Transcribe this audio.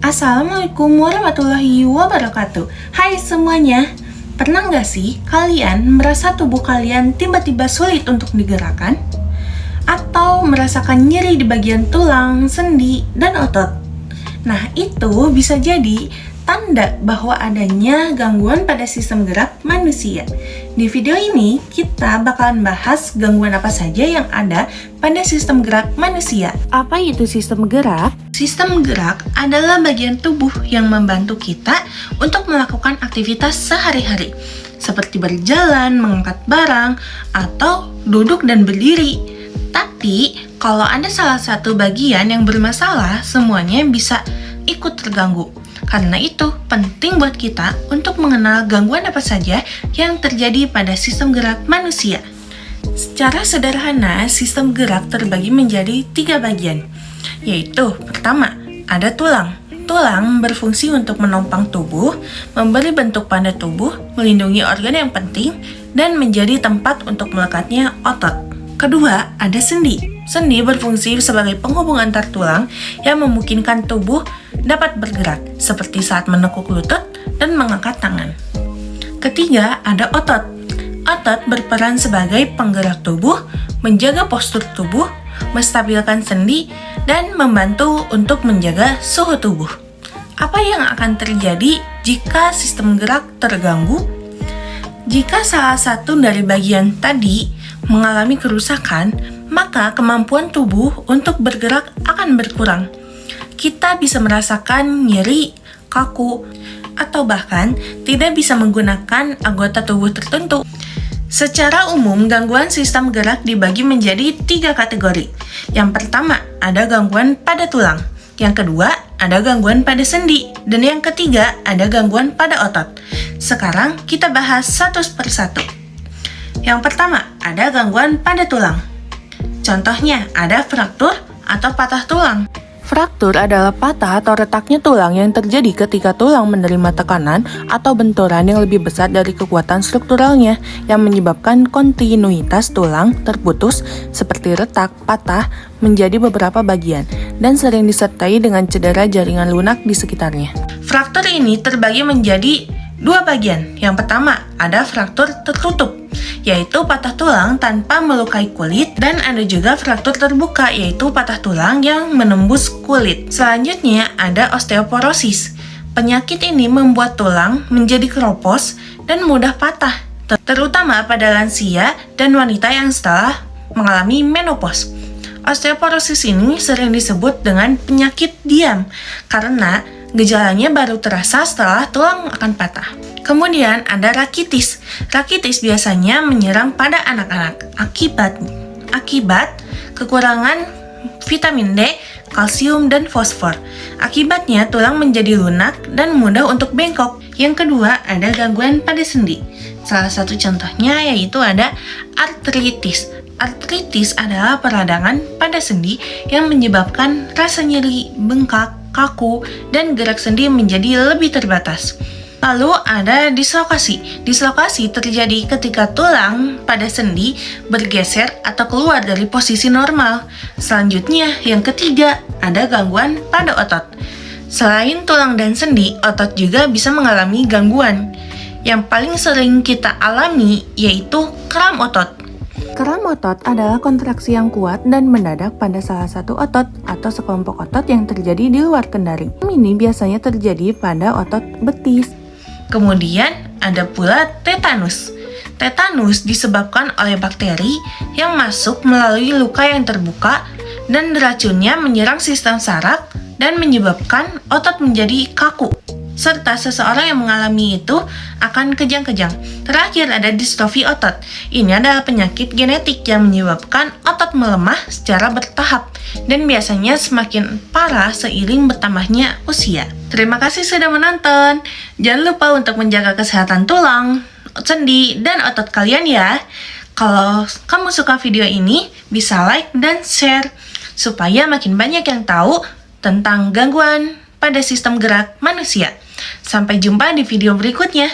Assalamualaikum warahmatullahi wabarakatuh. Hai semuanya, pernah nggak sih kalian merasa tubuh kalian tiba-tiba sulit untuk digerakkan? Atau merasakan nyeri di bagian tulang, sendi, dan otot? Nah, itu bisa jadi tanda bahwa adanya gangguan pada sistem gerak manusia. Di video ini, kita bakalan bahas gangguan apa saja yang ada pada sistem gerak manusia. Apa itu sistem gerak? Sistem gerak adalah bagian tubuh yang membantu kita untuk melakukan aktivitas sehari-hari, seperti berjalan, mengangkat barang, atau duduk dan berdiri. Tapi, kalau ada salah satu bagian yang bermasalah, semuanya bisa ikut terganggu. Karena itu, penting buat kita untuk mengenal gangguan apa saja yang terjadi pada sistem gerak manusia. Secara sederhana, sistem gerak terbagi menjadi 3 bagian, yaitu pertama, ada tulang. Tulang berfungsi untuk menopang tubuh, memberi bentuk pada tubuh, melindungi organ yang penting, dan menjadi tempat untuk melekatnya otot. Kedua, ada sendi. Sendi berfungsi sebagai penghubung antar tulang yang memungkinkan tubuh dapat bergerak, seperti saat menekuk lutut dan mengangkat tangan. Ketiga, ada otot. Otot berperan sebagai penggerak tubuh, menjaga postur tubuh, menstabilkan sendi, dan membantu untuk menjaga suhu tubuh. Apa yang akan terjadi jika sistem gerak terganggu? Jika salah satu dari bagian tadi mengalami kerusakan, maka kemampuan tubuh untuk bergerak akan berkurang. Kita bisa merasakan nyeri, kaku, atau bahkan tidak bisa menggunakan anggota tubuh tertentu. Secara umum, gangguan sistem gerak dibagi menjadi 3 kategori. Yang pertama, ada gangguan pada tulang. Yang kedua, ada gangguan pada sendi. Dan yang ketiga, ada gangguan pada otot. Sekarang, kita bahas satu persatu. Yang pertama, ada gangguan pada tulang. Contohnya, ada fraktur atau patah tulang. Fraktur adalah patah atau retaknya tulang yang terjadi ketika tulang menerima tekanan atau benturan yang lebih besar dari kekuatan strukturalnya, yang menyebabkan kontinuitas tulang terputus seperti retak, patah, menjadi beberapa bagian, dan sering disertai dengan cedera jaringan lunak di sekitarnya. Fraktur ini terbagi menjadi 2 bagian. Yang pertama, ada fraktur tertutup, yaitu patah tulang tanpa melukai kulit, dan ada juga fraktur terbuka, yaitu patah tulang yang menembus kulit. Selanjutnya ada osteoporosis. Penyakit ini membuat tulang menjadi keropos dan mudah patah, terutama pada lansia dan wanita yang setelah mengalami menopause. Osteoporosis ini sering disebut dengan penyakit diam karena gejalanya baru terasa setelah tulang akan patah. Kemudian ada rakitis. Rakitis biasanya menyerang pada anak-anak akibat kekurangan vitamin D, kalsium, dan fosfor. Akibatnya tulang menjadi lunak dan mudah untuk bengkok. Yang kedua, ada gangguan pada sendi. Salah satu contohnya yaitu ada artritis. Artritis adalah peradangan pada sendi yang menyebabkan rasa nyeri, bengkak, kaku, dan gerak sendi menjadi lebih terbatas. Lalu ada dislokasi. Dislokasi terjadi ketika tulang pada sendi bergeser atau keluar dari posisi normal. Selanjutnya, yang ketiga, ada gangguan pada otot. Selain tulang dan sendi, otot juga bisa mengalami gangguan. Yang paling sering kita alami yaitu kram otot. Kram otot adalah kontraksi yang kuat dan mendadak pada salah satu otot atau sekelompok otot yang terjadi di luar kendali. Ini biasanya terjadi pada otot betis. Kemudian ada pula tetanus. Tetanus disebabkan oleh bakteri yang masuk melalui luka yang terbuka dan racunnya menyerang sistem saraf dan menyebabkan otot menjadi kaku, serta seseorang yang mengalami itu akan kejang-kejang. Terakhir ada distrofi otot. Ini adalah penyakit genetik yang menyebabkan otot melemah secara bertahap dan biasanya semakin parah seiring bertambahnya usia. Terima kasih sudah menonton. Jangan lupa untuk menjaga kesehatan tulang, sendi, dan otot kalian ya. Kalau kamu suka video ini, bisa like dan share supaya makin banyak yang tahu tentang gangguan pada sistem gerak manusia. Sampai jumpa di video berikutnya.